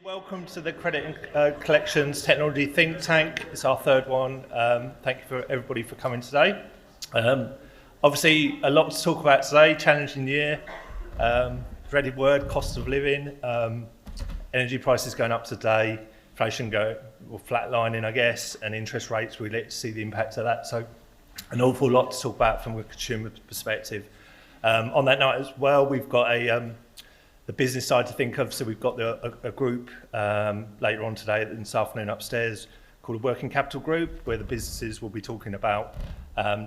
Welcome to the Credit and Collections Technology Think Tank. It's our third one. Thank you for everybody for coming today. Obviously, a lot to talk about today. Challenging year. Dreaded word: cost of living. Energy prices going up today. Inflation flatlining, I guess, and interest rates. We let to see the impact of that. So, an awful lot to talk about from a consumer perspective. On that note as well, we've got the business side to think of. So we've got a group later on today, this afternoon upstairs, called a working capital group, where the businesses will be talking about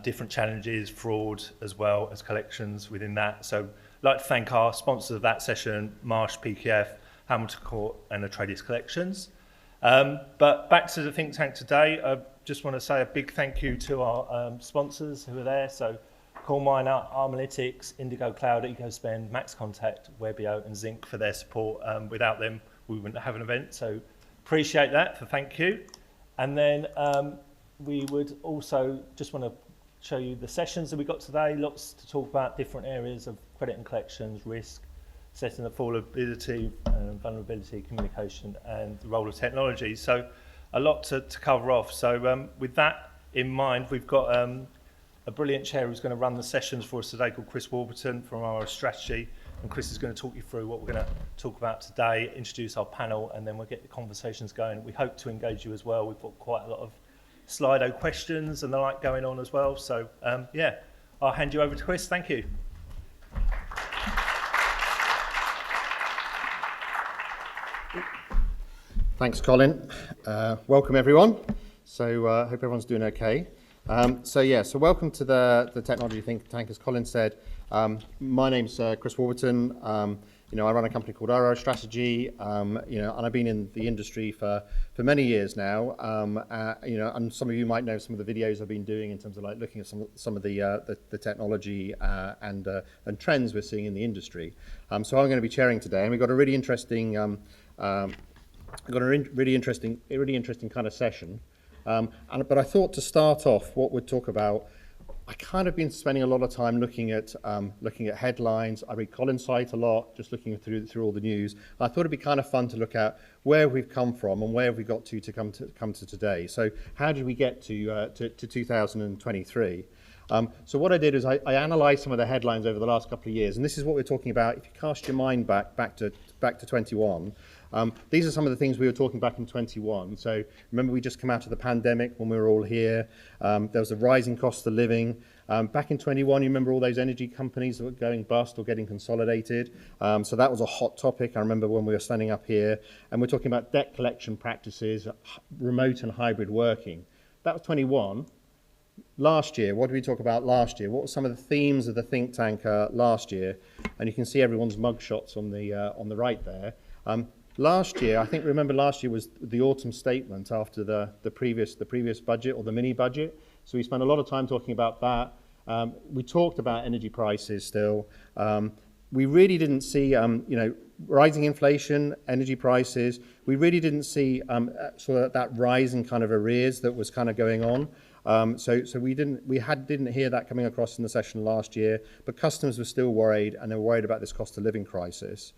different challenges, fraud, as well as collections within that. So I'd like to thank our sponsors of that session, Marsh, PKF, Hamilton Court, and Atreides Collections. But back to the think tank today, I just want to say a big thank you to our sponsors who are there. So Coalminer, Armalytics, Indigo Cloud, EcoSpend, MaxContact, Webio and Zinc for their support. Without them, we wouldn't have an event, so appreciate that, thank you. And then we would also just want to show you the sessions that we got today, lots to talk about, different areas of credit and collections, risk, setting the vulnerability, vulnerability, communication, and the role of technology. So a lot to cover off. So with that in mind, we've got a brilliant chair who's going to run the sessions for us today called Chris Warburton from our strategy. And Chris is going to talk you through what we're going to talk about today, introduce our panel, and then we'll get the conversations going. We hope to engage you as well. We've got quite a lot of Slido questions and the like going on as well. So yeah, I'll hand you over to Chris. Thank you. Thanks, Colin. Welcome, everyone. So hope everyone's doing okay. So welcome to the Technology Think Tank. As Colin said, my name's Chris Warburton. I run a company called Oro Strategy. And I've been in the industry for many years now. And some of you might know some of the videos I've been doing in terms of like looking at some of the technology and trends we're seeing in the industry. So I'm going to be chairing today, and we've got a really interesting, really interesting kind of session. But I thought to start off, what we'd talk about, I kind of been spending a lot of time looking at headlines. I read Colin's site a lot, just looking through all the news. I thought it'd be kind of fun to look at where we've come from and where have we got to come to today. So how did we get to 2023? So what I did is I analysed some of the headlines over the last couple of years, and this is what we're talking about. If you cast your mind back to 21. These are some of the things we were talking back in 21. So remember, we just come out of the pandemic when we were all here. There was a rising cost of living. Back in 21, you remember all those energy companies that were going bust or getting consolidated. So that was a hot topic. I remember when we were standing up here, and we're talking about debt collection practices, remote and hybrid working. That was 21. Last year, what did we talk about last year? What were some of the themes of the think tank last year? And you can see everyone's mugshots on the right there. Last year, I think, remember last year was the autumn statement after the previous budget or the mini budget. So we spent a lot of time talking about that. We talked about energy prices still. We really didn't see, rising inflation, energy prices. We really didn't see sort of that rise in kind of arrears that was kind of going on. So we didn't hear that coming across in the session last year, but customers were still worried, and they were worried about this cost of living crisis.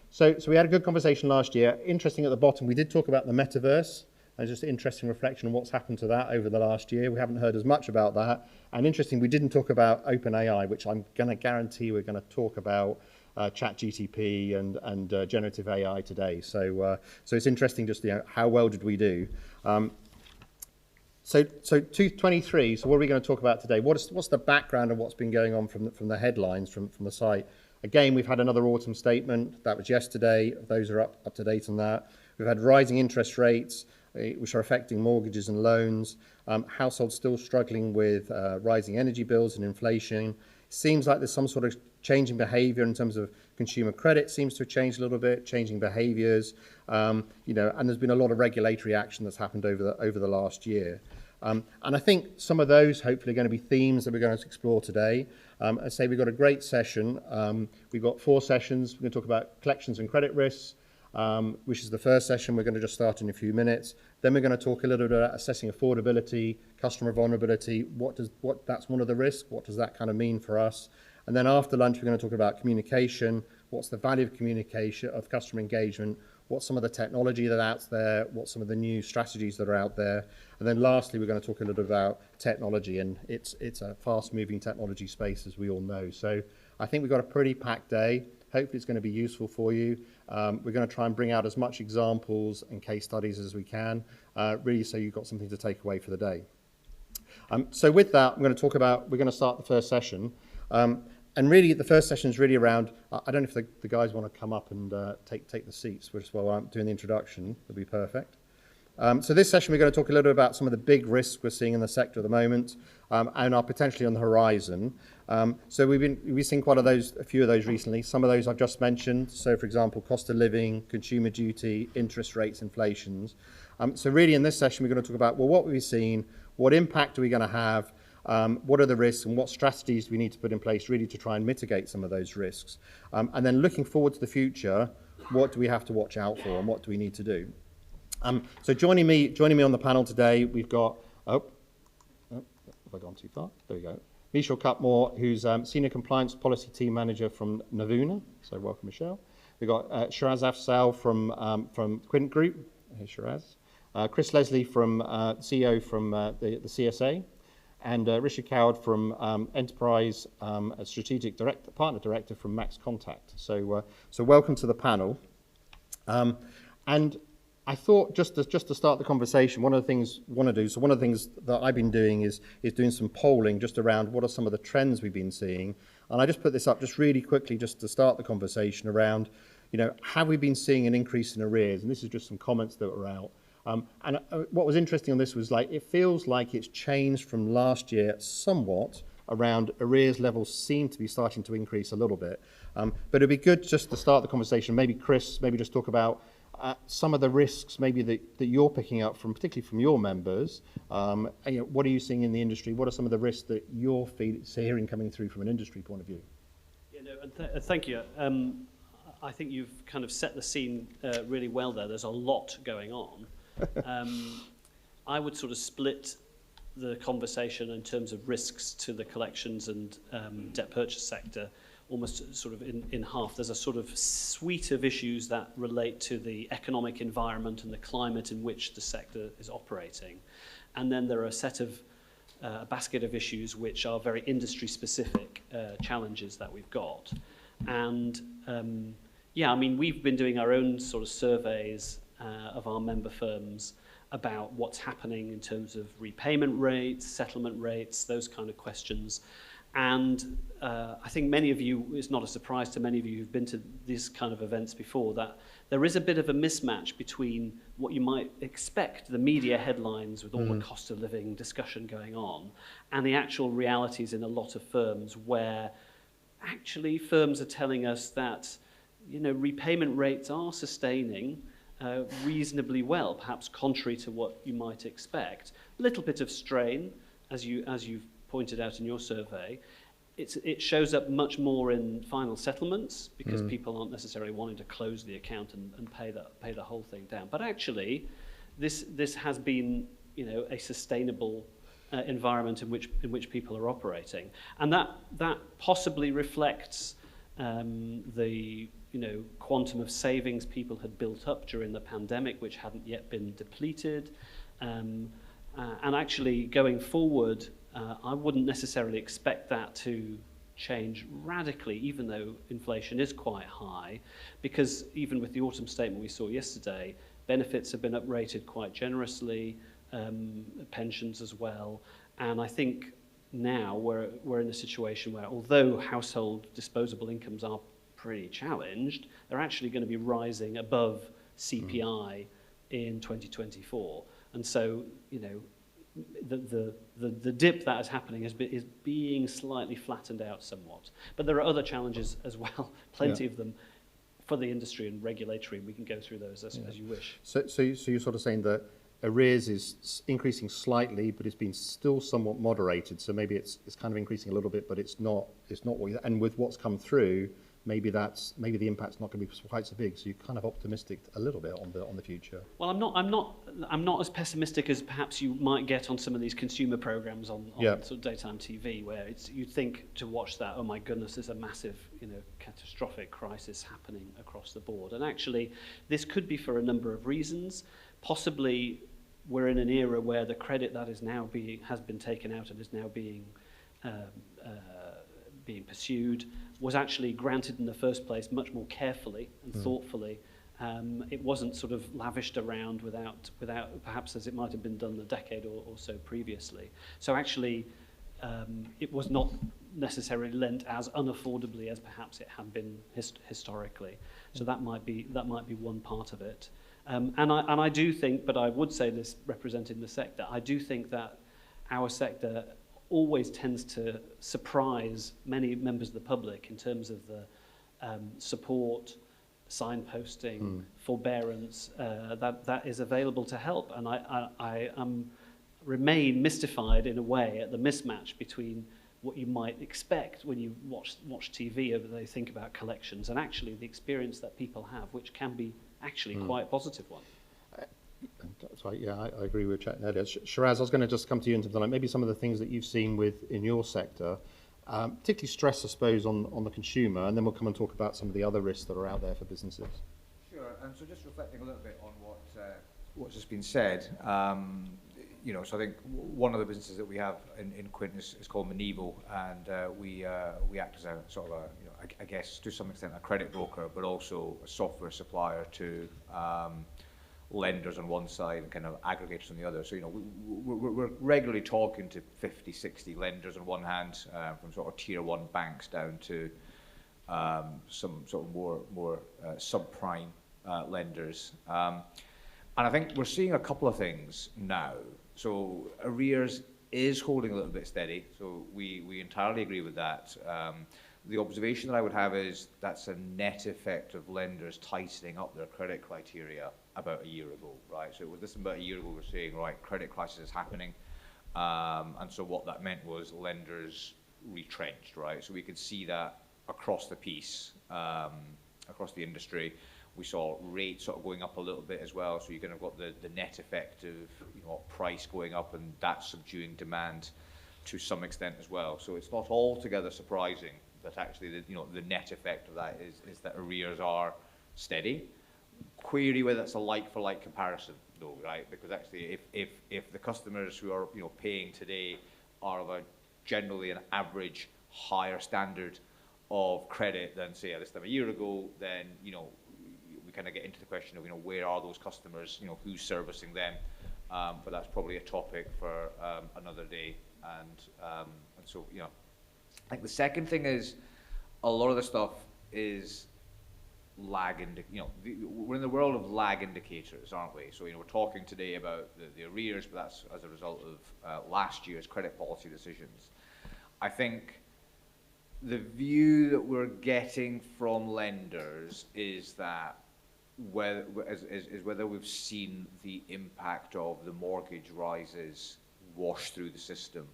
So we had a good conversation last year. Interesting at the bottom, we did talk about the metaverse, and just interesting reflection on what's happened to that over the last year. We haven't heard as much about that. And interesting, we didn't talk about OpenAI, which I'm going to guarantee we're going to talk about ChatGTP and generative AI today. So it's interesting just how well did we do. So 2023, so what are we going to talk about today? What's the background of what's been going on from the headlines, from the site? Again, we've had another autumn statement. That was yesterday. Those are up to date on that. We've had rising interest rates, which are affecting mortgages and loans. Households still struggling with rising energy bills and inflation. Seems like there's some sort of changing behaviour in terms of consumer credit seems to have changed a little bit, changing behaviours. And there's been a lot of regulatory action that's happened over the last year. And I think some of those hopefully are going to be themes that we're going to explore today. I say we've got a great session. We've got 4 sessions. We're going to talk about collections and credit risks, which is the first session. We're going to just start in a few minutes. Then we're going to talk a little bit about assessing affordability, customer vulnerability. That's one of the risks. What does that kind of mean for us? And then after lunch, we're going to talk about communication. What's the value of communication, of customer engagement? what's some of the technology that's out there, what's some of the new strategies that are out there. And then lastly, we're going to talk a little bit about technology, and it's a fast-moving technology space, as we all know. So I think we've got a pretty packed day. Hopefully it's going to be useful for you. We're going to try and bring out as much examples and case studies as we can, really so you've got something to take away for the day. So with that, we're going to start the first session. And really, the first session is really around, I don't know if the guys want to come up and take the seats, which while I'm doing the introduction, would be perfect. So this session, we're going to talk a little bit about some of the big risks we're seeing in the sector at the moment, and are potentially on the horizon. So we've seen a few of those recently. Some of those I've just mentioned. So for example, cost of living, consumer duty, interest rates, inflations. So really in this session, we're going to talk about, well, what we've seen, what impact are we going to have, what are the risks, and what strategies do we need to put in place really to try and mitigate some of those risks. And then looking forward to the future, what do we have to watch out for and what do we need to do? So joining me on the panel today, we've got, have I gone too far? There we go. Michelle Cutmore, who's Senior Compliance Policy Team Manager from Novuna. So welcome, Michelle. We've got Sheraz Afzal from Quint Group. Hey, Sheraz. Chris Leslie from CEO from the CSA. And Richard Coward from Enterprise, a Strategic Partner Director from MaxContact. So welcome to the panel. And I thought just to start the conversation, one of the things that I've been doing is doing some polling just around what are some of the trends we've been seeing. And I just put this up just really quickly just to start the conversation around, have we been seeing an increase in arrears? And this is just some comments that were out. And what was interesting on this was it feels like it's changed from last year somewhat around arrears levels seem to be starting to increase a little bit. But it'd be good just to start the conversation, maybe Chris, just talk about some of the risks maybe that you're picking up from, particularly from your members. What are you seeing in the industry? What are some of the risks that you're hearing coming through from an industry point of view? Thank you. I think you've kind of set the scene really well there. There's a lot going on. I would sort of split the conversation in terms of risks to the collections and debt purchase sector almost sort of in half. There's a sort of suite of issues that relate to the economic environment and the climate in which the sector is operating. And then there are a basket of issues which are very industry specific challenges that we've got. And we've been doing our own sort of surveys of our member firms about what's happening in terms of repayment rates, settlement rates, those kind of questions. And I think many of you, it's not a surprise to many of you who've been to these kind of events before, that there is a bit of a mismatch between what you might expect, the media headlines with all the cost of living discussion going on, and the actual realities in a lot of firms where actually firms are telling us that repayment rates are sustaining reasonably well, perhaps contrary to what you might expect. A little bit of strain, as you've pointed out in your survey. It shows up much more in final settlements because people aren't necessarily wanting to close the account and pay the whole thing down. But actually, this has been a sustainable environment in which people are operating, and that possibly reflects the quantum of savings people had built up during the pandemic, which hadn't yet been depleted. And actually, going forward, I wouldn't necessarily expect that to change radically, even though inflation is quite high, because even with the autumn statement we saw yesterday, benefits have been uprated quite generously, pensions as well. And I think now we're in a situation where, although household disposable incomes are pretty challenged, they're actually going to be rising above CPI in 2024. And so, the dip that is happening is being slightly flattened out somewhat. But there are other challenges as well, plenty of them for the industry and regulatory. We can go through those as you wish. So you're sort of saying that arrears is increasing slightly, but it's been still somewhat moderated. So maybe it's kind of increasing a little bit, but it's not what and with what's come through, maybe the impact's not going to be quite so big. So you're kind of optimistic a little bit on the future. Well, I'm not as pessimistic as perhaps you might get on some of these consumer programs on sort of daytime TV, where you think to watch that, oh my goodness, there's a massive, catastrophic crisis happening across the board. And actually, this could be for a number of reasons. Possibly, we're in an era where the credit that has been taken out and is now being pursued was actually granted in the first place much more carefully and thoughtfully. It wasn't sort of lavished around without perhaps as it might have been done a decade or so previously. So actually, it was not necessarily lent as unaffordably as perhaps it had been historically. So that might be one part of it. And I do think, but I would say this representing the sector, I do think that our sector always tends to surprise many members of the public in terms of the support, signposting, forbearance that is available to help. And I remain mystified in a way at the mismatch between what you might expect when you watch TV over they think about collections and actually the experience that people have, which can be actually quite a positive one. That's right. Yeah, I agree with chatting earlier. Sheraz, I was going to just come to you in terms of like maybe some of the things that you've seen in your sector, particularly stress, I suppose, on the consumer, and then we'll come and talk about some of the other risks that are out there for businesses. Sure. And so just reflecting a little bit on what's just been said, so I think one of the businesses that we have in Quint is called Monevo, and we act as a sort of I guess to some extent a credit broker, but also a software supplier to lenders on one side and kind of aggregators on the other. So, we're regularly talking to 50, 60 lenders on one hand, from sort of tier one banks down to some sort of more subprime lenders. And I think we're seeing a couple of things now. So arrears is holding a little bit steady. So we entirely agree with that. The observation that I would have is that's a net effect of lenders tightening up their credit criteria about a year ago, right? So it was this about a year ago we're saying, right, credit crisis is happening. And so what that meant was lenders retrenched, right? So we could see that across the piece, across the industry. We saw rates sort of going up a little bit as well. So you kind of got the net effect of price going up and that subduing demand to some extent as well. So it's not altogether surprising that actually the net effect of that is that arrears are steady. Query whether it's a like-for-like comparison, though, right? Because actually, if the customers who are paying today are of a generally an average higher standard of credit than say at this time a year ago, then we kind of get into the question of where are those customers? Who's servicing them? But that's probably a topic for another day. And so I think the second thing is a lot of the stuff is we're in the world of lag indicators, aren't we? So we're talking today about the arrears, but that's as a result of last year's credit policy decisions. I think the view that we're getting from lenders is that whether we've seen the impact of the mortgage rises wash through the system.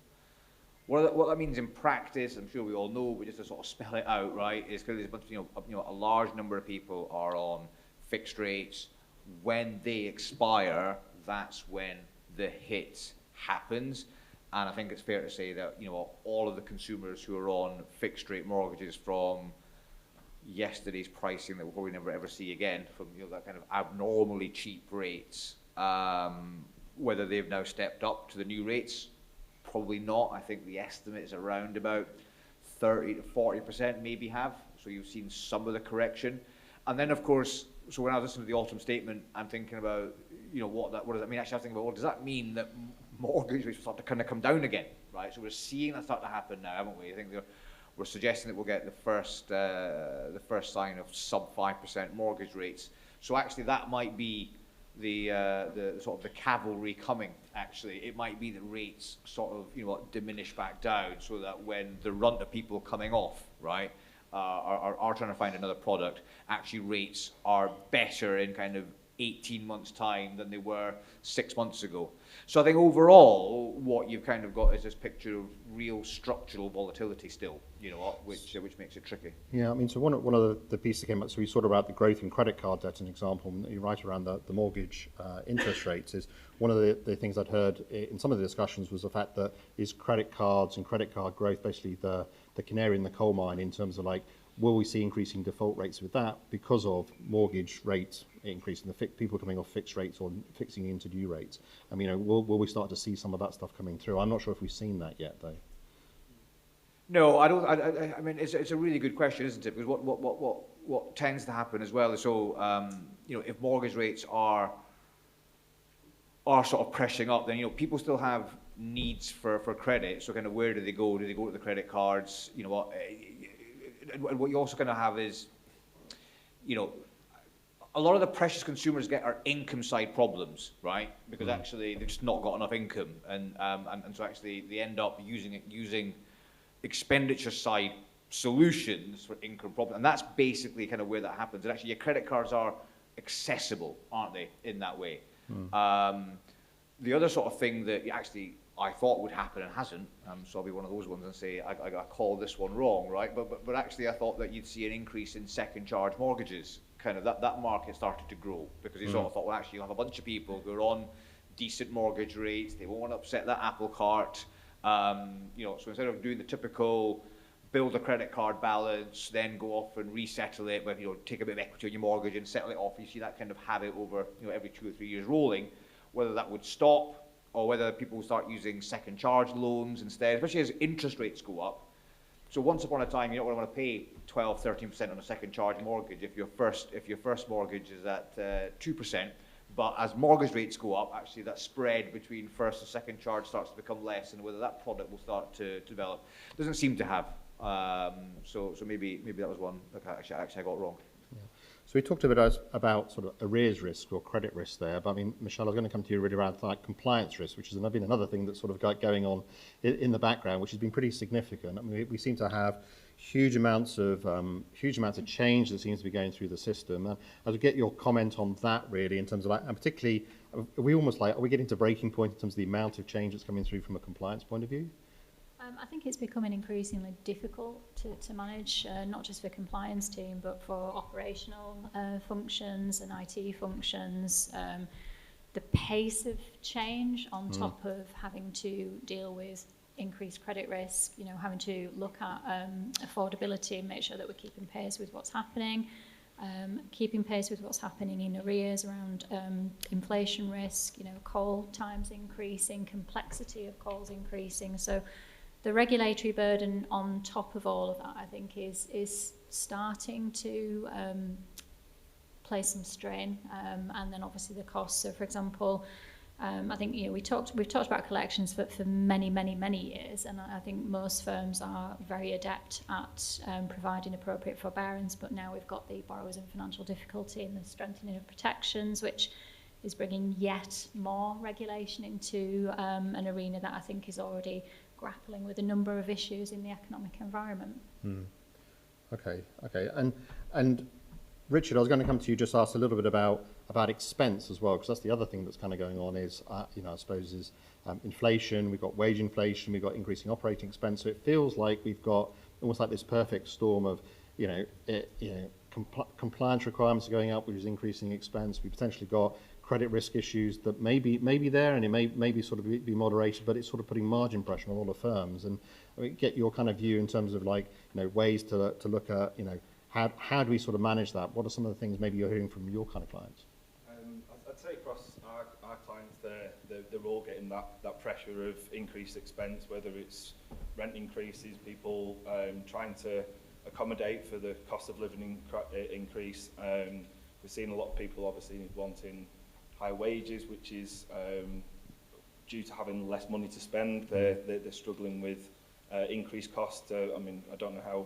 What that means in practice, I'm sure we all know, but just to sort of spell it out, right, is because there's a bunch of, a large number of people are on fixed rates. When they expire, that's when the hit happens. And I think it's fair to say that, all of the consumers who are on fixed rate mortgages from yesterday's pricing that we'll probably never ever see again, from that kind of abnormally cheap rates, whether they've now stepped up to the new rates. Probably not. I think the estimate is around about 30 to 40% maybe have. So you've seen some of the correction. And then, of course, so when I was listening to the autumn statement, I'm thinking about, what does that mean? Actually, I was thinking about, well, does that mean that mortgage rates will start to kind of come down again, right? So we're seeing that start to happen now, haven't we? I think we're suggesting that we'll get the first sign of sub 5% mortgage rates. So actually, that might be the sort of the cavalry coming. Actually, it might be the rates sort of diminish back down, so that when the runt of people coming off, right, are trying to find another product, actually rates are better in kind of 18 months' time than they were 6 months ago. So I think overall, what you've kind of got is this picture of real structural volatility still, you know, which makes it tricky. Yeah, I mean, so one of the pieces that came up, so we sort of about the growth in credit card debt, an example, and you're right around the mortgage interest rates, is one of the things I'd heard in some of the discussions was the fact that is credit cards and credit card growth basically the canary in the coal mine in terms of like, will we see increasing default rates with that because of mortgage rates increasing, people coming off fixed rates or fixing into due rates? I mean, you know, will we start to see some of that stuff coming through? I'm not sure if we've seen that yet, though. No, I don't. I mean, it's a really good question, isn't it? Because what tends to happen as well is you know, if mortgage rates are sort of pressing up, then, you know, people still have needs for credit. So kind of where do they go? Do they go to the credit cards? You know what? And what you also kind of have is, you know, a lot of the pressures consumers get are income side problems, right? Because actually they've just not got enough income, and so actually they end up using expenditure side solutions for income problems, and that's basically kind of where that happens. And actually, your credit cards are accessible, aren't they, in that way? The other sort of thing that actually I thought would happen and hasn't, so I'll be one of those ones and say I call this one wrong, right? But actually I thought that you'd see an increase in second charge mortgages. Kind of that market started to grow because you sort of thought, well, actually you'll have a bunch of people who are on decent mortgage rates, they won't want to upset that apple cart, you know, so instead of doing the typical build a credit card balance, then go off and resettle it with, you know, take a bit of equity on your mortgage and settle it off, you see that kind of habit over, you know, every 2 or 3 years rolling, whether that would stop or whether people will start using second charge loans instead, especially as interest rates go up. So once upon a time, you don't want to pay 12, 13% on a second charge mortgage if your first mortgage is at 2%. But as mortgage rates go up, actually that spread between first and second charge starts to become less, and whether that product will start to develop doesn't seem to have. So maybe that was one that actually I got wrong. Yeah. So we talked a bit about sort of arrears risk or credit risk there, but I mean, Michelle, I was going to come to you really around like compliance risk, which has been another thing that's sort of got going on in the background, which has been pretty significant. I mean, we seem to have huge amounts of change that seems to be going through the system. And I would get your comment on that really, in terms of like, and particularly, are we getting to breaking point in terms of the amount of change that's coming through from a compliance point of view? I think it's becoming increasingly difficult to manage, not just for compliance team, but for operational functions and IT functions. The pace of change on top of having to deal with increased credit risk, you know, having to look at affordability and make sure that we're keeping pace with what's happening, keeping pace with what's happening in arrears around inflation risk, you know, call times increasing, complexity of calls increasing. So the regulatory burden on top of all of that, I think, is starting to place some strain, and then obviously the costs. So, for example, I think, you know, we've talked about collections for many years, and I think most firms are very adept at providing appropriate forbearance. But now we've got the borrowers in financial difficulty and the strengthening of protections, which is bringing yet more regulation into an arena that I think is already grappling with a number of issues in the economic environment. Okay. And Richard, I was going to come to you, just ask a little bit about expense as well, because that's the other thing that's kind of going on is, you know, I suppose is inflation. We've got wage inflation, we've got increasing operating expense. So it feels like we've got almost like this perfect storm of, compliance requirements are going up, which is increasing expense. We potentially got credit risk issues that may be there, and it may be sort of be moderated, but it's sort of putting margin pressure on all the firms. And I mean, get your kind of view in terms of like, you know, ways to look at, you know, how do we sort of manage that? What are some of the things maybe you're hearing from your kind of clients? I'd say across our clients, they're all getting that pressure of increased expense, whether it's rent increases, people trying to accommodate for the cost of living increase. We're seeing a lot of people obviously wanting high wages, which is due to having less money to spend. They're struggling with increased costs. I mean, I don't know how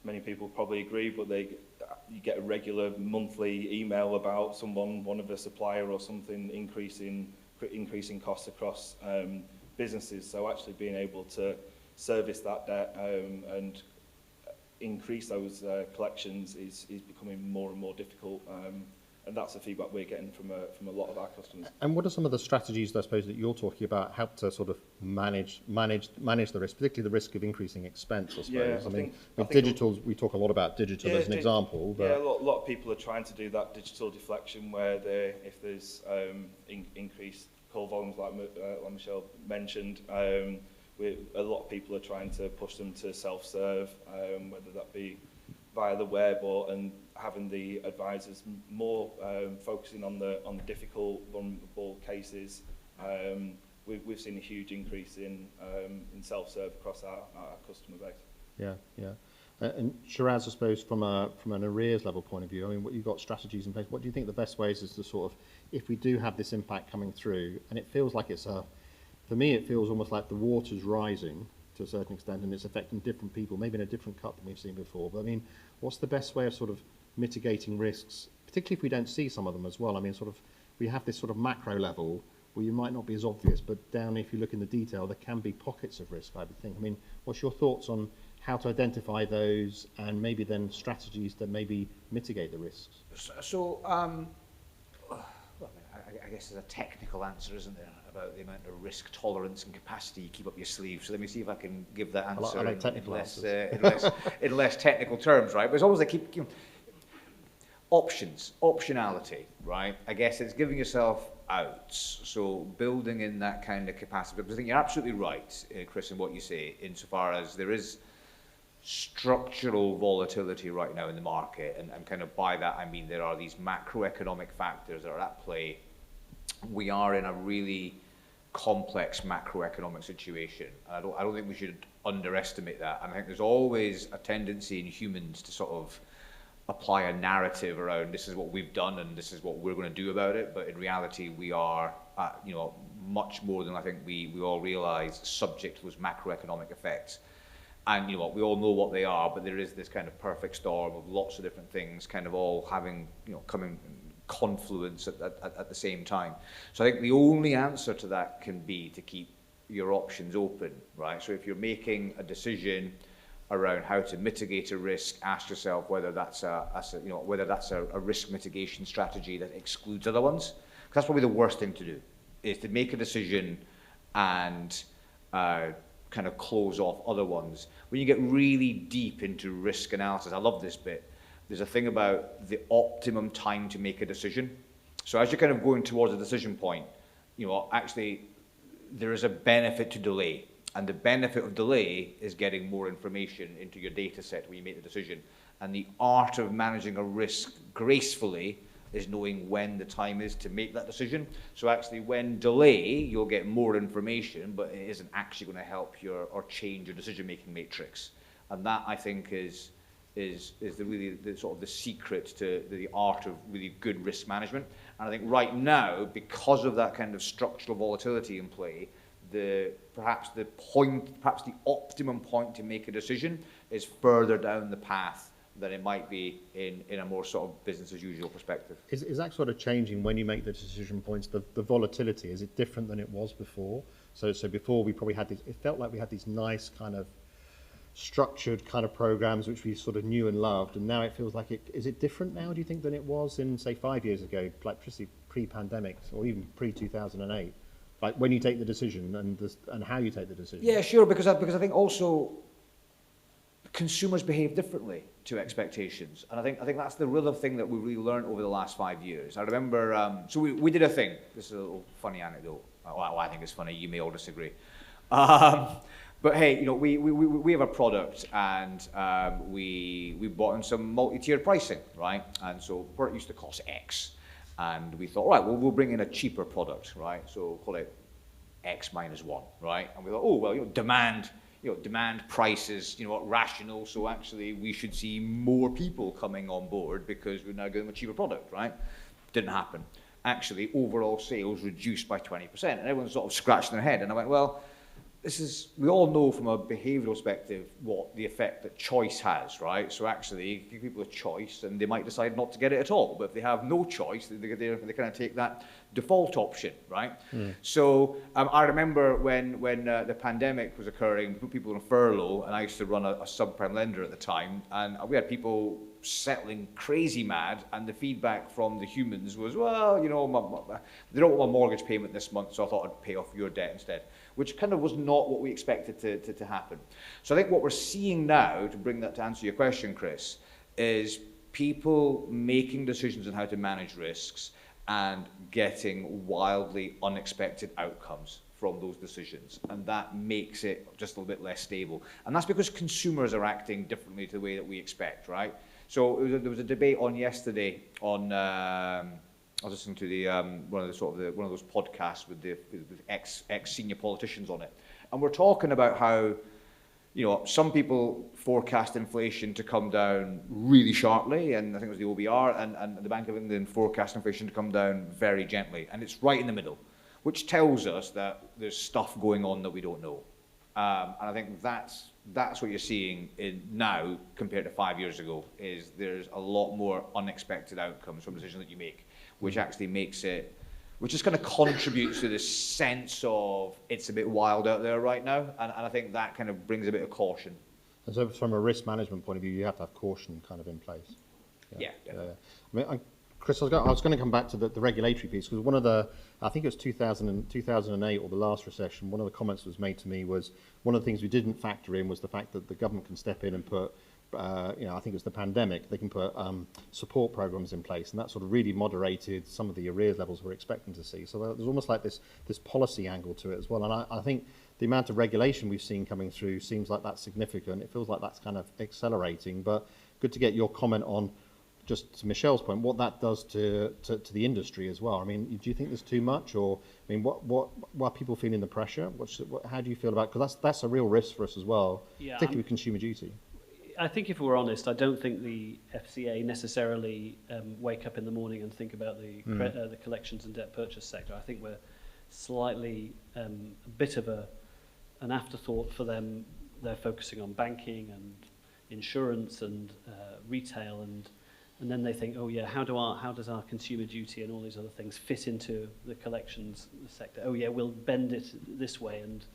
many people probably agree, but you get a regular monthly email about one of a supplier or something increasing costs across businesses. So actually being able to service that debt and increase those collections is becoming more and more difficult. that's the feedback we're getting from a lot of our customers. And what are some of the strategies, I suppose, that you're talking about help to sort of manage the risk, particularly the risk of increasing expense, I suppose? Yeah, I mean, I with think digital, we talk a lot about digital as an example. But yeah, a lot of people are trying to do that digital deflection where if there's increased call volumes, like Michelle mentioned, a lot of people are trying to push them to self-serve, whether that be via the web and having the advisors more focusing on the difficult, vulnerable cases. We've seen a huge increase in self-serve across our customer base. Yeah. And Sheraz, I suppose, from an arrears level point of view, I mean, what you've got strategies in place. What do you think the best ways is to sort of, if we do have this impact coming through, and it feels like for me, it feels almost like the water's rising to a certain extent, and it's affecting different people, maybe in a different cut than we've seen before. But I mean, what's the best way of sort of mitigating risks, particularly if we don't see some of them as well? I mean, sort of, we have this sort of macro level where you might not be as obvious, but down if you look in the detail, there can be pockets of risk, I would think. I mean, what's your thoughts on how to identify those and maybe then strategies that maybe mitigate the risks? So, well, I guess there's a technical answer, isn't there, about the amount of risk tolerance and capacity you keep up your sleeve. So let me see if I can give that answer in less technical terms, right? But it's always like optionality, right? I guess it's giving yourself outs. So building in that kind of capacity. Because I think you're absolutely right, Chris, in what you say, insofar as there is structural volatility right now in the market, and kind of by that I mean there are these macroeconomic factors that are at play. We are in a really complex macroeconomic situation. I don't think we should underestimate that. And I think there's always a tendency in humans to sort of apply a narrative around this is what we've done and this is what we're going to do about it. But in reality, we are, much more than I think we all realise, subject to those macroeconomic effects. And we all know what they are, but there is this kind of perfect storm of lots of different things kind of all having, coming confluence at the same time. So I think the only answer to that can be to keep your options open, right? So if you're making a decision around how to mitigate a risk, ask yourself whether that's a risk mitigation strategy that excludes other ones. Because that's probably the worst thing to do, is to make a decision and kind of close off other ones. When you get really deep into risk analysis, I love this bit, there's a thing about the optimum time to make a decision. So as you're kind of going towards a decision point, actually there is a benefit to delay. And the benefit of delay is getting more information into your data set when you make the decision. And the art of managing a risk gracefully is knowing when the time is to make that decision. So actually when delay, you'll get more information, but it isn't actually going to help or change your decision-making matrix. And that, I think, is the sort of the secret to the art of really good risk management. And I think right now, because of that kind of structural volatility in play, perhaps the optimum point to make a decision is further down the path than it might be in a more sort of business as usual perspective. Is that sort of changing when you make the decision points? The volatility, is it different than it was before? So before we probably had it felt like we had these nice kind of structured kind of programs which we sort of knew and loved, and now it feels like is it different now, do you think, than it was in, say, 5 years ago, like pre-pandemic or even pre-2008? Like when you take the decision and how you take the decision? Yeah, sure, because I think also consumers behave differently to expectations, and I think that's the real thing that we really learned over the last 5 years. I remember, so we did a thing. This is a little funny anecdote. Well, I think it's funny. You may all disagree. But hey, we have a product, and we bought in some multi-tiered pricing, right? And so product used to cost X, and we thought, right, well, we'll bring in a cheaper product, right? So call it X minus 1, right? And we thought, oh well, demand prices, rational. So actually, we should see more people coming on board because we're now giving them a cheaper product, right? Didn't happen. Actually, overall sales reduced by 20%, and everyone's sort of scratching their head. And I went, well, we all know from a behavioural perspective what the effect that choice has, right? So actually, give people a choice and they might decide not to get it at all. But if they have no choice, they kind of take that default option, right? So I remember when the pandemic was occurring, we put people on furlough, and I used to run a subprime lender at the time, and we had people settling crazy mad, and the feedback from the humans was, well, you know, they don't want my mortgage payment this month, so I thought I'd pay off your debt instead, which kind of was not what we expected to happen. So I think what we're seeing now, to bring that to answer your question, Chris, is people making decisions on how to manage risks and getting wildly unexpected outcomes from those decisions, and that makes it just a little bit less stable. And that's because consumers are acting differently to the way that we expect, right? So there was a debate on yesterday on I was listening to the one of those podcasts with ex senior politicians on it, and we're talking about how, you know, some people forecast inflation to come down really sharply, and I think it was the OBR, and the Bank of England forecast inflation to come down very gently, and it's right in the middle, which tells us that there's stuff going on that we don't know. And I think that's what you're seeing now compared to 5 years ago, is there's a lot more unexpected outcomes from decisions that you make, which actually makes it, which just kind of contributes to this sense of it's a bit wild out there right now, and I think that kind of brings a bit of caution. And so from a risk management point of view, you have to have caution kind of in place. Yeah. I mean, Chris, I was going to come back to the regulatory piece, because one of the, I think it was 2008 or the last recession, one of the comments that was made to me was one of the things we didn't factor in was the fact that the government can step in and put, you know, I think it was the pandemic, they can put support programs in place, and that sort of really moderated some of the arrears levels we're expecting to see. So there's almost like this policy angle to it as well. And I think the amount of regulation we've seen coming through seems like that's significant. It feels like that's kind of accelerating, but good to get your comment on, just to Michelle's point, what that does to the industry as well. I mean, do you think there's too much, or I mean, what are people feeling the pressure? How do you feel about? Because that's a real risk for us as well, particularly with consumer duty. I think if we're honest, I don't think the FCA necessarily wake up in the morning and think about the collections and debt purchase sector. I think we're slightly a bit of an afterthought for them. They're focusing on banking and insurance and retail, and then they think, oh yeah, how does our consumer duty and all these other things fit into the collections sector? Oh yeah, we'll bend it this way and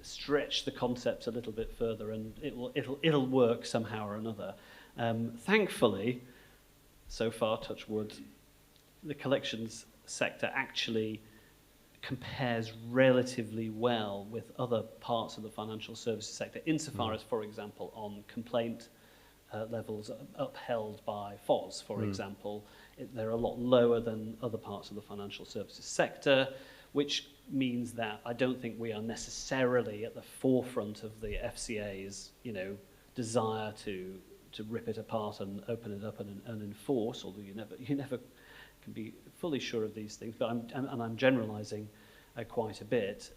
stretch the concepts a little bit further, and it'll work somehow or another. Thankfully, so far, touch wood, the collections sector actually compares relatively well with other parts of the financial services sector, insofar as, for example, on complaint levels upheld by FOS, for example, they're a lot lower than other parts of the financial services sector, which means that I don't think we are necessarily at the forefront of the FCA's, you know, desire to rip it apart and open it up and enforce. Although you never can be fully sure of these things, but I'm generalising quite a bit.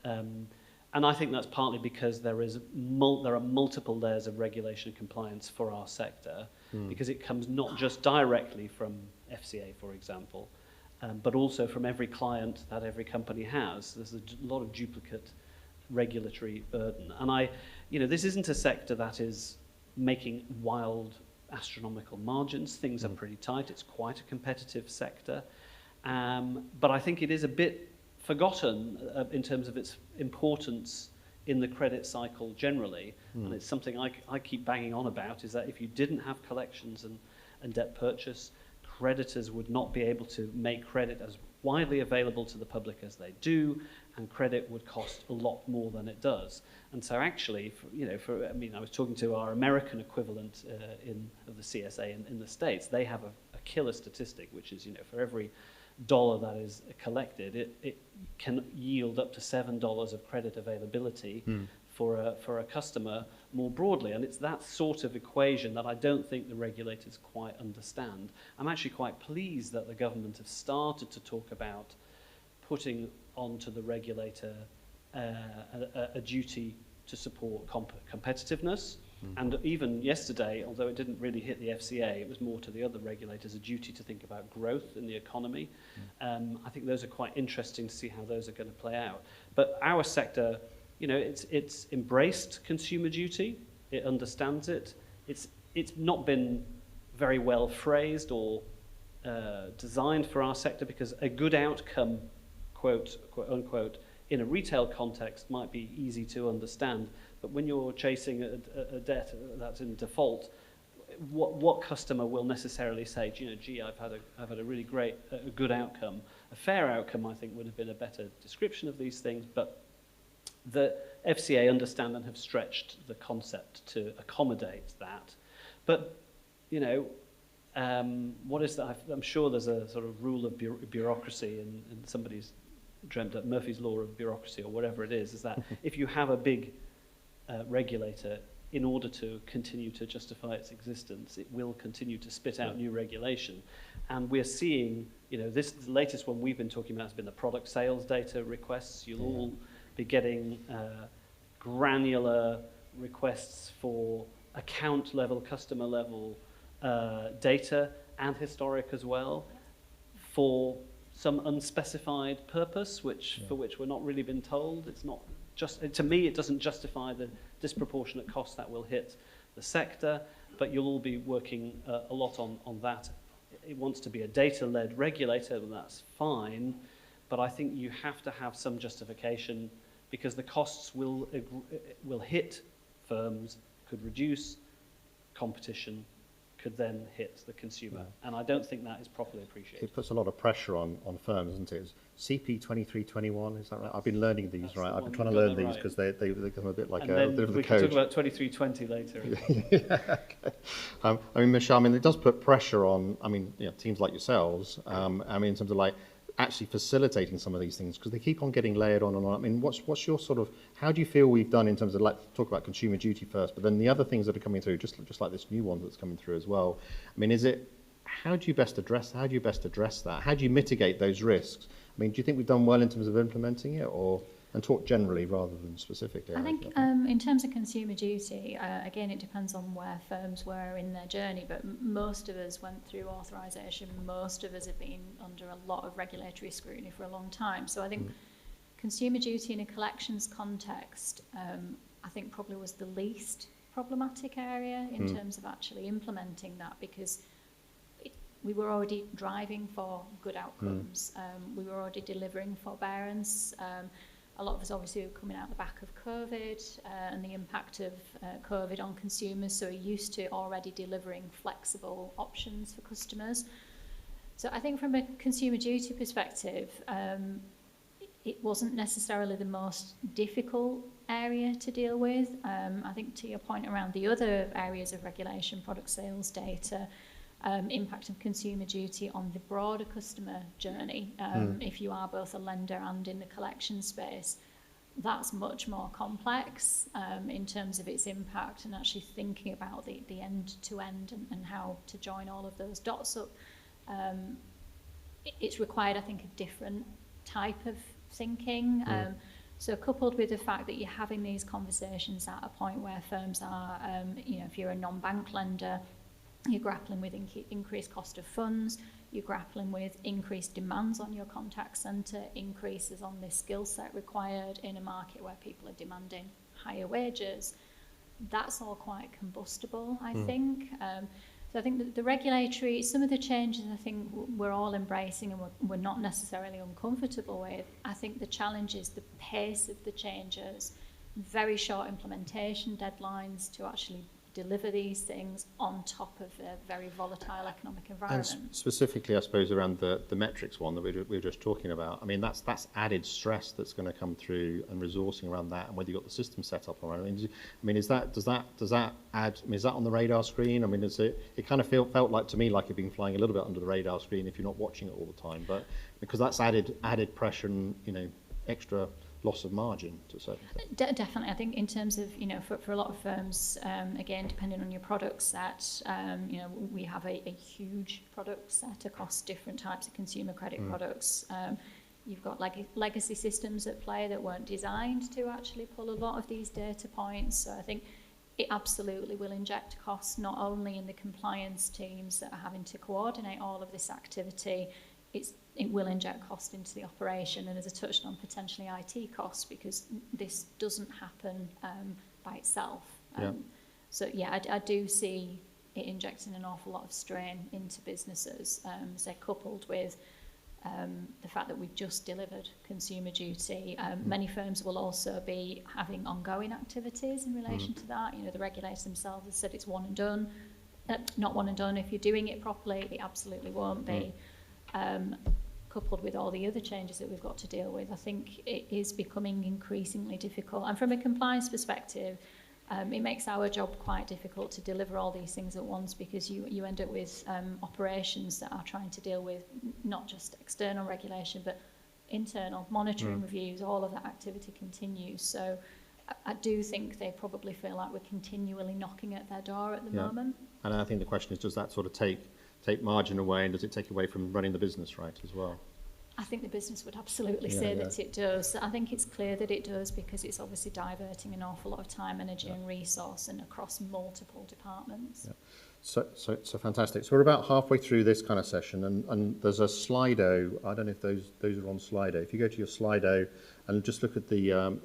And I think that's partly because there are multiple layers of regulation and compliance for our sector, because it comes not just directly from FCA, for example, but also from every client that every company has. There's a lot of duplicate regulatory burden. And this isn't a sector that is making wild astronomical margins. Things are pretty tight. It's quite a competitive sector. But I think it is a bit forgotten in terms of its importance in the credit cycle generally. And it's something I keep banging on about, is that if you didn't have collections and debt purchase, creditors would not be able to make credit as widely available to the public as they do, and credit would cost a lot more than it does. And so actually, I was talking to our American equivalent of the CSA in the States. They have a killer statistic, which is, for every dollar that is collected, it can yield up to $7 of credit availability for a customer more broadly. And it's that sort of equation that I don't think the regulators quite understand. I'm actually quite pleased that the government have started to talk about putting onto the regulator a duty to support competitiveness. And even yesterday, although it didn't really hit the FCA, it was more to the other regulators, a duty to think about growth in the economy. I think those are quite interesting to see how those are going to play out. But our sector, it's embraced consumer duty. It understands it. It's not been very well phrased or designed for our sector, because a good outcome, quote unquote, in a retail context might be easy to understand. But when you're chasing a debt that's in default, what customer will necessarily say, gee, I've had a really great, a good outcome. A fair outcome, I think, would have been a better description of these things, but the FCA understand and have stretched the concept to accommodate that. But, what is that? I'm sure there's a sort of rule of bureaucracy, and somebody's dreamt up Murphy's Law of bureaucracy or whatever it is that if you have a big regulator, in order to continue to justify its existence, it will continue to spit out new regulation. And we're seeing, the latest one we've been talking about has been the product sales data requests. You'll all be getting granular requests for account level, customer level data, and historic as well, for some unspecified purpose, for which we're not really been told. It's not just, to me, it doesn't justify the disproportionate cost that will hit the sector, but you'll all be working a lot on that. It wants to be a data-led regulator, and that's fine, but I think you have to have some justification, because the costs will hit firms, could reduce competition, could then hit the consumer. And I don't think that is properly appreciated. It puts a lot of pressure on firms, doesn't it? It's CP 2321, is that right? I've been learning these, right? I've been trying to learn these because they become a bit like and a bit of the we code. can talk about 2320 later. Okay. Michelle, it does put pressure on, teams like yourselves, in terms of actually facilitating some of these things, because they keep on getting layered on and on. What's your sort of, how do you feel we've done in terms of, talk about consumer duty first, but then the other things that are coming through, just like this new one that's coming through as well. How do you best address that? How do you mitigate those risks? Do you think we've done well in terms of implementing it, and talk generally rather than specifically? I think in terms of consumer duty, again, it depends on where firms were in their journey, but most of us went through authorisation. Most of us have been under a lot of regulatory scrutiny for a long time. So I think consumer duty in a collections context, I think probably was the least problematic area in terms of actually implementing that, because we were already driving for good outcomes. We were already delivering forbearance. A lot of us obviously were coming out the back of COVID and the impact of COVID on consumers, so we're used to already delivering flexible options for customers. So I think from a consumer duty perspective, it wasn't necessarily the most difficult area to deal with. I think to your point around the other areas of regulation, product sales data, impact of consumer duty on the broader customer journey, if you are both a lender and in the collection space, that's much more complex in terms of its impact, and actually thinking about the end-to-end and how to join all of those dots up. It's required, I think, a different type of thinking. So coupled with the fact that you're having these conversations at a point where firms are, if you're a non-bank lender, you're grappling with increased cost of funds, you're grappling with increased demands on your contact centre, increases on the skill set required in a market where people are demanding higher wages. That's all quite combustible, I think. So I think the regulatory, some of the changes I think we're all embracing and we're not necessarily uncomfortable with. I think the challenge is the pace of the changes, very short implementation deadlines to actually deliver these things on top of a very volatile economic environment. And specifically, I suppose, around the metrics one that we were just talking about. That's added stress that's going to come through, and resourcing around that, and whether you've got the system set up around it. Does that add? Is that on the radar screen? It kind of felt like to me like it'd been flying a little bit under the radar screen if you're not watching it all the time, but because that's added pressure and extra loss of margin to a certain extent. Definitely. I think in terms of, for a lot of firms, again, depending on your product set, we have a huge product set across different types of consumer credit products. You've got legacy systems at play that weren't designed to actually pull a lot of these data points. So I think it absolutely will inject costs, not only in the compliance teams that are having to coordinate all of this activity, it will inject cost into the operation, and as I touched on, potentially IT costs, because this doesn't happen by itself. So I do see it injecting an awful lot of strain into businesses, coupled with the fact that we've just delivered consumer duty. Many firms will also be having ongoing activities in relation to that. The regulators themselves have said it's one and done. not one and done. If you're doing it properly, it absolutely won't be. Coupled with all the other changes that we've got to deal with, I think it is becoming increasingly difficult. And from a compliance perspective, it makes our job quite difficult to deliver all these things at once, because you end up with operations that are trying to deal with not just external regulation, but internal monitoring reviews. All of that activity continues. So I do think they probably feel like we're continually knocking at their door at the moment. And I think the question is, does that sort of take margin away, and does it take away from running the business right as well? I think the business would absolutely say that it does. I think it's clear that it does, because it's obviously diverting an awful lot of time, energy and resource, and across multiple departments. So fantastic. So we're about halfway through this kind of session, and there's a Slido. I don't know if those are on Slido. If you go to your Slido and just look at the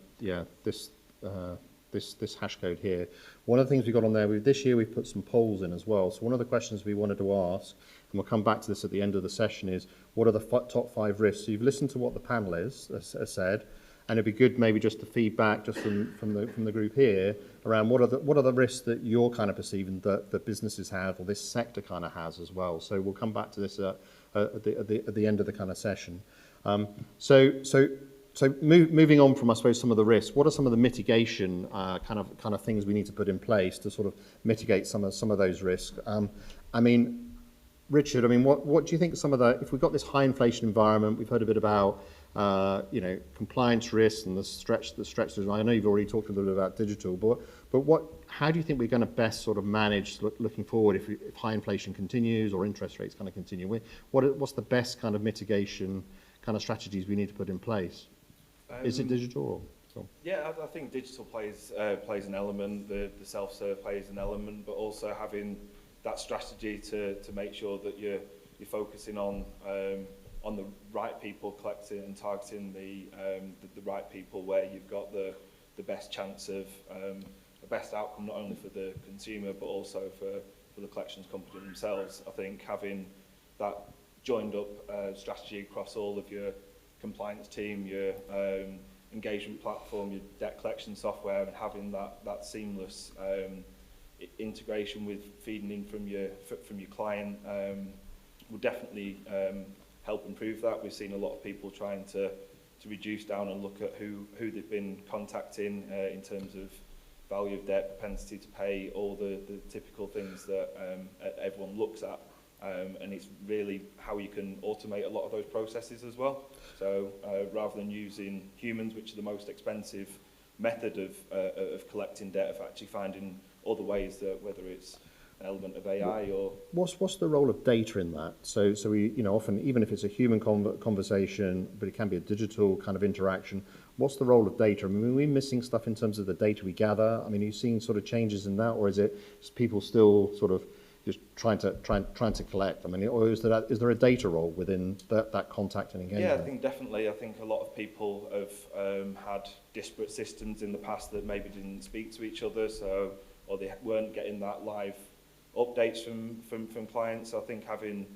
this hash code here. One of the things we got on there, this year we've put some polls in as well. So one of the questions we wanted to ask, and we'll come back to this at the end of the session, is what are the top 5 risks? So you've listened to what the panel has said, and it'd be good maybe just the feedback just from the group here around what are the risks that you're kind of perceiving that businesses have, or this sector kind of has as well. So we'll come back to this at the end of the kind of session. So moving on from, I suppose, some of the risks, what are some of the mitigation kind of things we need to put in place to sort of mitigate some of those risks? I mean, Richard, I mean, what do you think some of the, if we've got this high inflation environment, we've heard a bit about compliance risks and the stretch. I know you've already talked a little bit about digital, but how do you think we're going to best sort of manage looking forward if high inflation continues or interest rates kind of continue? What's the best kind of mitigation kind of strategies we need to put in place? Is it digital? Yeah, I think digital plays an element. The self-serve plays an element, but also having that strategy to make sure that you're focusing on the right people, collecting and targeting the right people where you've got the best chance of the best outcome, not only for the consumer but also for the collections company themselves. I think having that joined up strategy across all of your compliance team, your engagement platform, your debt collection software, and having that seamless integration with feeding in from your client will definitely help improve that. We've seen a lot of people trying to reduce down and look at who they've been contacting in terms of value of debt, propensity to pay, all the typical things that everyone looks at. And it's really how you can automate a lot of those processes as well. So rather than using humans, which are the most expensive method of collecting debt, of actually finding other ways that, whether it's an element of AI or... What's the role of data in that? So we, often, even if it's a human conversation, but it can be a digital kind of interaction, what's the role of data? I mean, are we missing stuff in terms of the data we gather? I mean, are you seeing sort of changes in that, or is people still sort of just trying to collect? I mean, or is there a data role within that contact and engagement? Yeah, I think definitely. I think a lot of people have had disparate systems in the past that maybe didn't speak to each other, or they weren't getting that live updates from clients. So I think having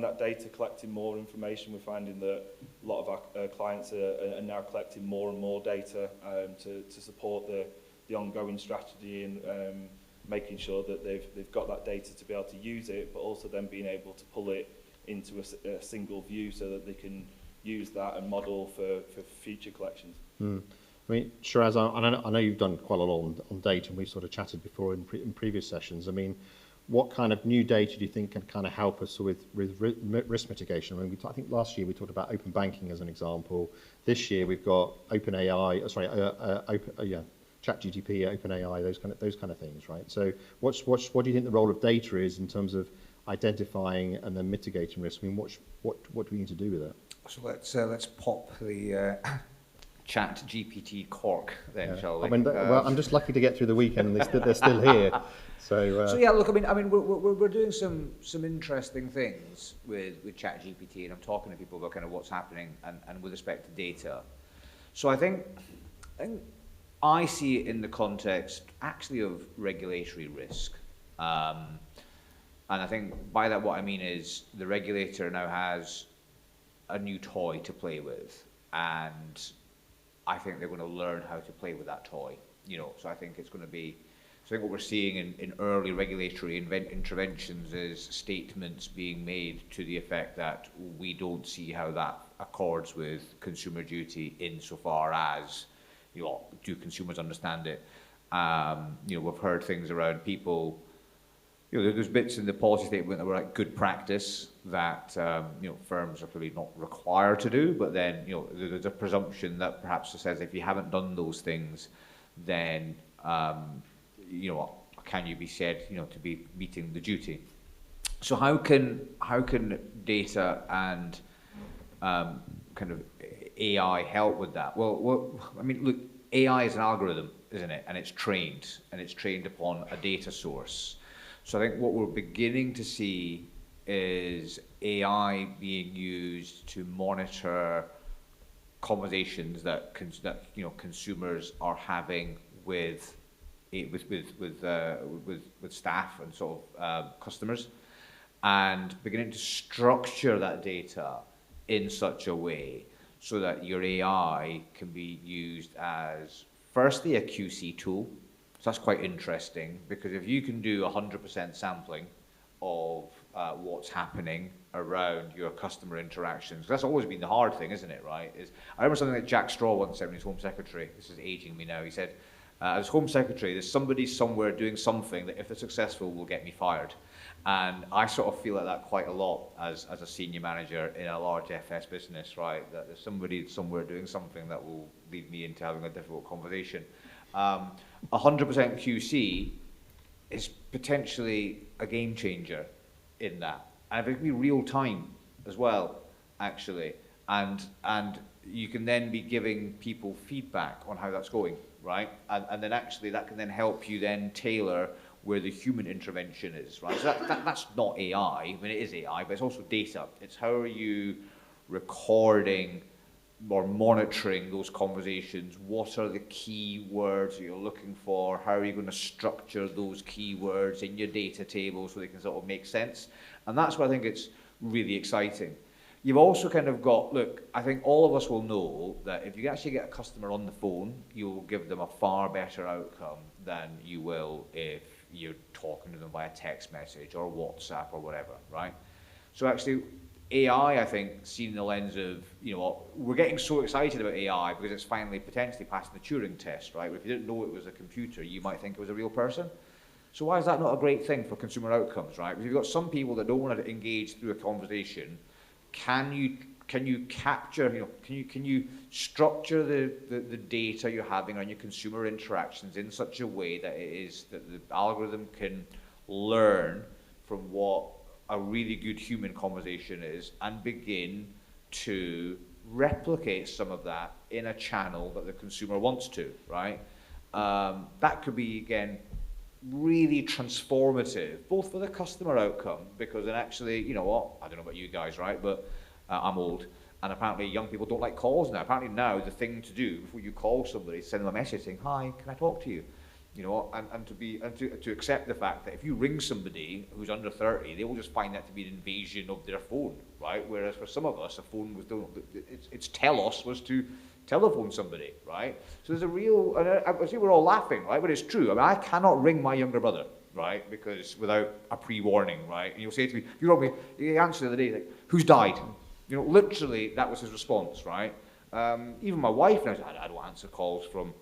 that data, collecting more information, we're finding that a lot of our clients are now collecting more and more data to support the ongoing strategy and making sure that they've got that data to be able to use it, but also then being able to pull it into a single view so that they can use that and model for future collections. I mean, Sheraz, I know you've done quite a lot on data, and we've sort of chatted before in previous sessions. I mean, what kind of new data do you think can kind of help us with risk mitigation? I mean, I think last year we talked about open banking as an example. This year we've got ChatGPT, OpenAI, those kind of things, right? So, what do you think the role of data is in terms of identifying and then mitigating risk? I mean, what do we need to do with it? So let's pop the ChatGPT cork then, shall we? I mean, well, I'm just lucky to get through the weekend, and they're still here. So yeah, look, I mean, we're doing some interesting things with ChatGPT, and I'm talking to people about kind of what's happening and with respect to data. So I think I see it in the context actually of regulatory risk. And I think by that what I mean is the regulator now has a new toy to play with, and I think they're going to learn how to play with that toy. So I think it's going to be So I think what we're seeing in early regulatory interventions is statements being made to the effect that we don't see how that accords with consumer duty insofar as, do consumers understand it? We've heard things around people, there's bits in the policy statement that were like good practice that, firms are probably not required to do, but then, there's a presumption that perhaps it says if you haven't done those things, then, can you be said, to be meeting the duty? So how can data and kind of AI help with that? Well, I mean, look, AI is an algorithm, isn't it? And it's trained upon a data source. So I think what we're beginning to see is AI being used to monitor conversations that consumers are having with staff and sort of customers, and beginning to structure that data in such a way so that your AI can be used as, firstly, a QC tool. So that's quite interesting, because if you can do 100% sampling of what's happening around your customer interactions, that's always been the hard thing, isn't it, right? I remember something that Jack Straw once said when he was Home Secretary. This is aging me now. He said, as Home Secretary, there's somebody somewhere doing something that if they're successful will get me fired. And I sort of feel like that quite a lot as a senior manager in a large FS business, right? That there's somebody somewhere doing something that will lead me into having a difficult conversation. 100% QC is potentially a game changer in that. And it can be real time as well, actually. And you can then be giving people feedback on how that's going, right? And then actually that can then help you then tailor where the human intervention is, right? So that's not AI. I mean, it is AI, but it's also data. It's how are you recording or monitoring those conversations? What are the key words that you're looking for? How are you going to structure those keywords in your data table so they can sort of make sense? And that's why I think it's really exciting. You've also kind of got, look, I think all of us will know that if you actually get a customer on the phone, you'll give them a far better outcome than you will if you're talking to them via text message or WhatsApp or whatever, right? So actually, AI, I think, seen in the lens of, we're getting so excited about AI because it's finally potentially passing the Turing test, right? If you didn't know it was a computer, you might think it was a real person. So why is that not a great thing for consumer outcomes, right? Because you've got some people that don't want to engage through a conversation. Can you capture, can you structure the data you're having on your consumer interactions in such a way that that the algorithm can learn from what a really good human conversation is and begin to replicate some of that in a channel that the consumer wants to, right? That could be, again, really transformative, both for the customer outcome, because then actually, I don't know about you guys, right, but I'm old, and apparently young people don't like calls now. Apparently now the thing to do before you call somebody is send them a message saying, hi, can I talk to you? And to accept the fact that if you ring somebody who's under 30, they will just find that to be an invasion of their phone, right? Whereas for some of us, a phone was it's telos was to telephone somebody, right? So there's a real, I see we're all laughing, right? But it's true. I mean, I cannot ring my younger brother, right? Because without a pre-warning, right? And you'll say to me, you answer the other day, like, who's died? Literally, that was his response, right? Even my wife knows, I don't answer calls from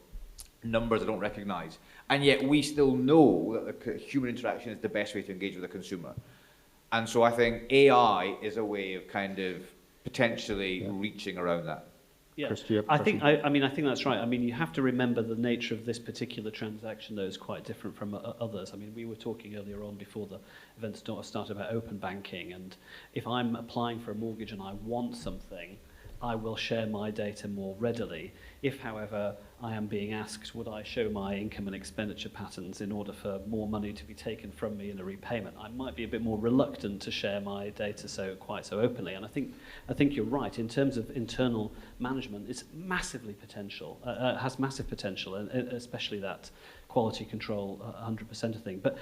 numbers I don't recognize. And yet we still know that the human interaction is the best way to engage with a consumer. And so I think AI is a way of kind of potentially reaching around that. Yeah, Chris, do you have a I think that's right. I mean, you have to remember the nature of this particular transaction, though, is quite different from others. I mean, we were talking earlier on before the event started about open banking, and if I'm applying for a mortgage and I want something, I will share my data more readily. If, however, I am being asked, would I show my income and expenditure patterns in order for more money to be taken from me in a repayment, I might be a bit more reluctant to share my data quite so openly. And I think you're right. In terms of internal management, it's massively potential. Has massive potential, and especially that quality control 100% thing. But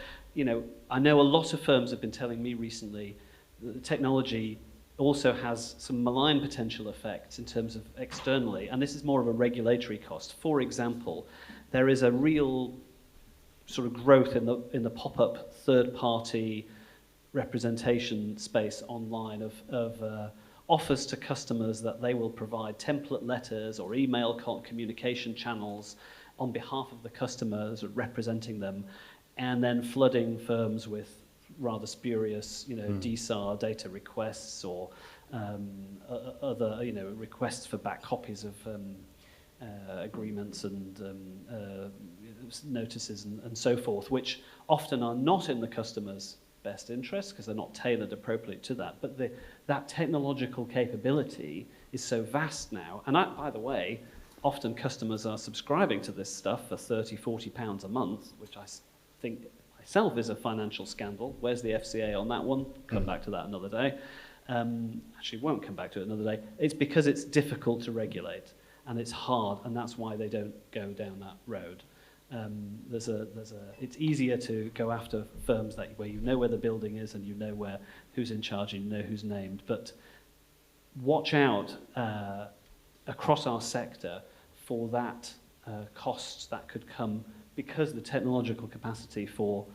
I know a lot of firms have been telling me recently that the technology also has some malign potential effects in terms of externally, and this is more of a regulatory cost. For example, there is a real sort of growth in the pop-up third-party representation space online of offers to customers that they will provide template letters or email communication channels on behalf of the customers representing them, and then flooding firms with rather spurious, DSAR data requests or other, requests for back copies of agreements and notices and so forth, which often are not in the customer's best interest because they're not tailored appropriately to that. But that technological capability is so vast now. And by the way, often customers are subscribing to this stuff for £30, £40 a month, which I think myself is a financial scandal. Where's the FCA on that one? Come back to that another day. Actually, won't come back to it another day. It's because it's difficult to regulate and it's hard, and that's why they don't go down that road. It's easier to go after firms where you know where the building is and you know who's in charge and you know who's named. But watch out across our sector for that cost that could come because the technological capacity for,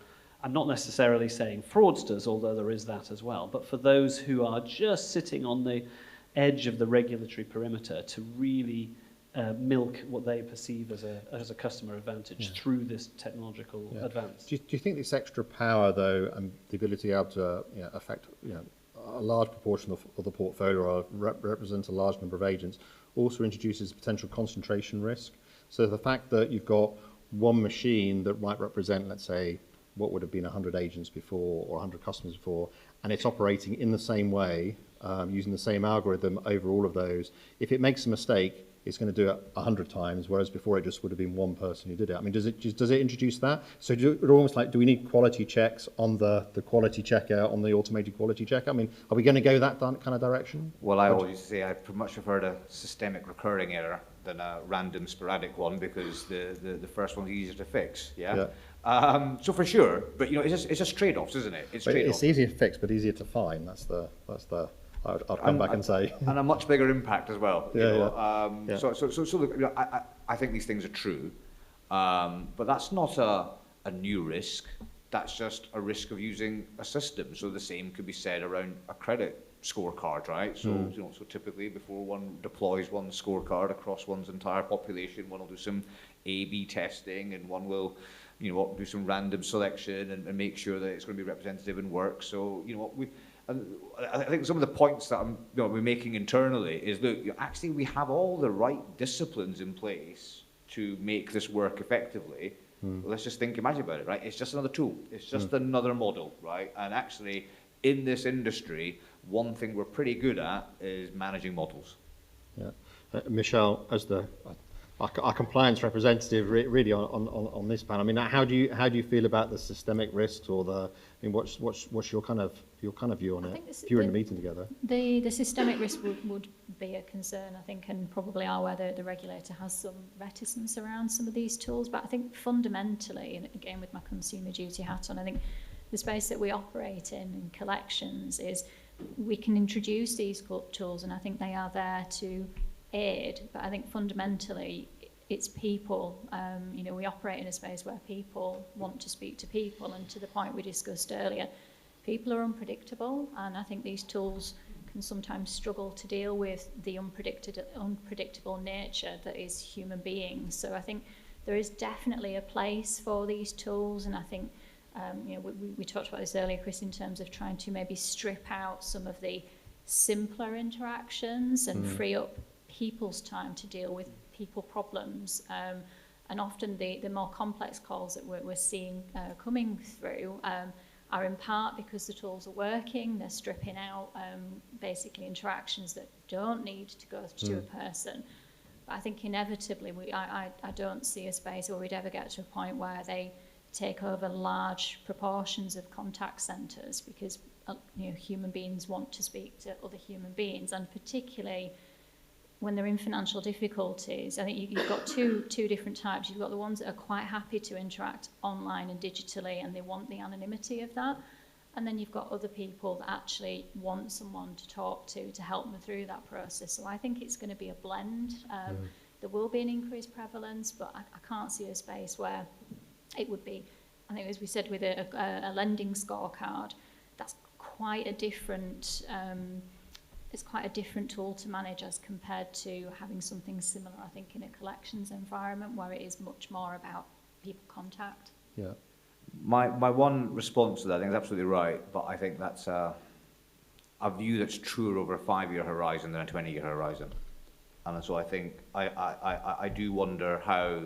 I'm not necessarily saying fraudsters, although there is that as well, but for those who are just sitting on the edge of the regulatory perimeter to really milk what they perceive as a customer advantage through this technological advance. Do you think this extra power, though, and the ability to be able to affect a large proportion of the portfolio or represent a large number of agents also introduces potential concentration risk? So the fact that you've got one machine that might represent, let's say, what would have been 100 agents before or 100 customers before, and it's operating in the same way, using the same algorithm over all of those, if it makes a mistake, it's going to do it 100 times, whereas before it just would have been one person who did it. I mean, does it introduce that? So do we need quality checks on the quality checker, on the automated quality checker? I mean, are we going to go that kind of direction? Well, I always say I much prefer a systemic recurring error than a random sporadic one, because the first one's easier to fix. Yeah. So for sure, but it's just trade-offs, isn't it? It's easier to fix, but easier to find. That's the. I'll come back and say. And a much bigger impact as well. Yeah. So look, I think these things are true, but that's not a new risk. That's just a risk of using a system. So the same could be said around a credit scorecard, right? So so typically before one deploys one scorecard across one's entire population, one will do some A/B testing, and one will do some random selection and make sure that it's going to be representative and work. So and I think some of the points that we're making internally is that actually we have all the right disciplines in place to make this work effectively. Let's just imagine about it, right? It's just another tool. It's just another model, right? And actually, in this industry, one thing we're pretty good at is managing models. Yeah, Michelle, as our compliance representative, really on this panel. I mean, how do you feel about the systemic risks, or what's your kind of view on it? If you were in the meeting together, the systemic risk would be a concern, I think, and probably are where the regulator has some reticence around some of these tools. But I think fundamentally, and again with my consumer duty hat on, I think the space that we operate in collections is we can introduce these tools, and I think they are there to aid, but I think fundamentally it's people. We operate in a space where people want to speak to people, and to the point we discussed earlier, people are unpredictable, and I think these tools can sometimes struggle to deal with the unpredictable nature that is human beings. So I think there is definitely a place for these tools, and I think we talked about this earlier, Chris, in terms of trying to maybe strip out some of the simpler interactions and free up people's time to deal with people problems, and often the more complex calls that we're seeing coming through are in part because the tools are working. They're stripping out basically interactions that don't need to go to a person. But I think inevitably I don't see a space where we'd ever get to a point where they take over large proportions of contact centres, because human beings want to speak to other human beings, and particularly when they're in financial difficulties. I think you've got two different types. You've got the ones that are quite happy to interact online and digitally, and they want the anonymity of that. And then you've got other people that actually want someone to talk to help them through that process. So I think it's going to be a blend. There will be an increased prevalence, but I can't see a space where it would be I think as we said with a lending scorecard, that's quite a different it's quite a different tool to manage as compared to having something similar, I think, in a collections environment where it is much more about people contact. Yeah. My one response to that, I think is absolutely right, but I think that's a view that's truer over a 5-year horizon than a 20-year horizon. And so I think I do wonder how,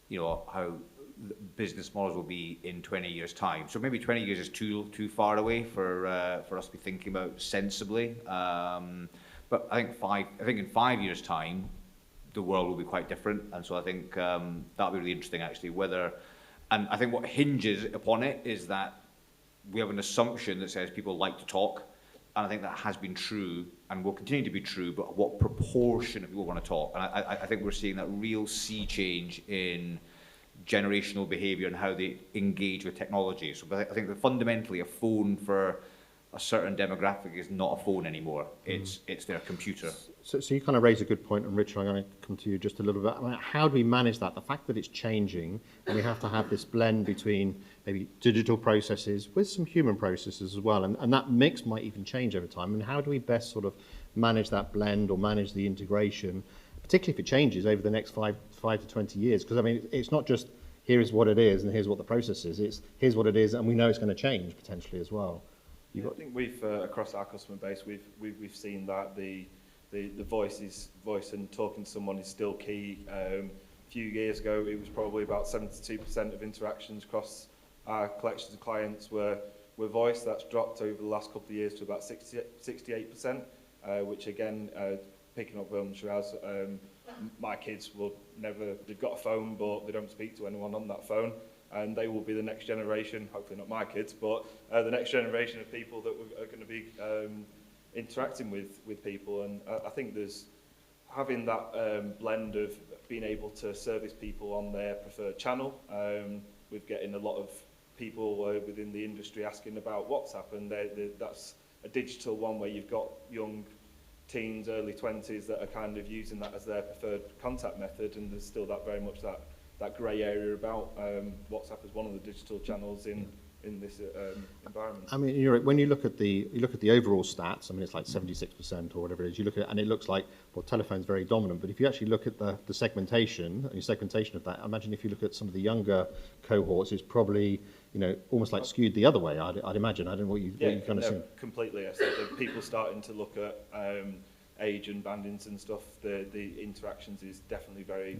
you know, how business models will be in 20 years' time. So maybe 20 years is too far away for us to be thinking about sensibly. But I think in 5 years' time, the world will be quite different. And so I think that'll be really interesting, actually. And I think what hinges upon it is that we have an assumption that says people like to talk. And I think that has been true and will continue to be true, but what proportion of people want to talk? And I think we're seeing that real sea change in generational behaviour and how they engage with technology. So I think that fundamentally a phone for a certain demographic is not a phone anymore. It's their computer. So you kind of raise a good point, and Richard, I'm going to come to you just a little bit. I mean, how do we manage that? The fact that it's changing, and we have to have this blend between maybe digital processes with some human processes as well, and that mix might even change over time. And how do we best sort of manage that blend or manage the integration, particularly if it changes over the next 5 to 20 years? Because I mean, it's not just here is what it is and here's what the process is. It's here's what it is, and we know it's going to change potentially as well. I think we've across our customer base we've seen that the voice and talking to someone is still key. A few years ago, it was probably about 72% of interactions across our collections of clients were voice. That's dropped over the last couple of years to about 68%, which again, picking up on Sheraz, my kids will never, they've got a phone, but they don't speak to anyone on that phone. And they will be the next generation, hopefully not my kids, but the next generation of people that are going to be interacting with people. And I think there's having that blend of being able to service people on their preferred channel. We're getting a lot of people within the industry asking about WhatsApp, and that's a digital one where you've got young teens, early 20s that are kind of using that as their preferred contact method, and there's still that very much that grey area about WhatsApp as one of the digital channels in this environment. I mean, when you look at the overall stats, I mean, it's like 76% or whatever it is. You look at, and it looks like, well, telephone's very dominant. But if you actually look at the segmentation, your segmentation of that, I imagine if you look at some of the younger cohorts, it's probably, you know, almost like skewed the other way. I'd imagine. I don't know what you kind of see. Completely. I said that people starting to look at age and bandings and stuff. The interactions is definitely very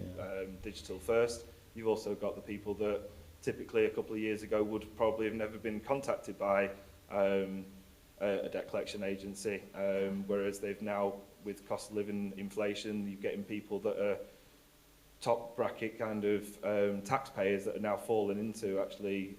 digital first. You've also got the people that typically a couple of years ago would probably have never been contacted by a debt collection agency, whereas they've now, with cost of living inflation, you're getting people that are top bracket kind of taxpayers that are now falling into actually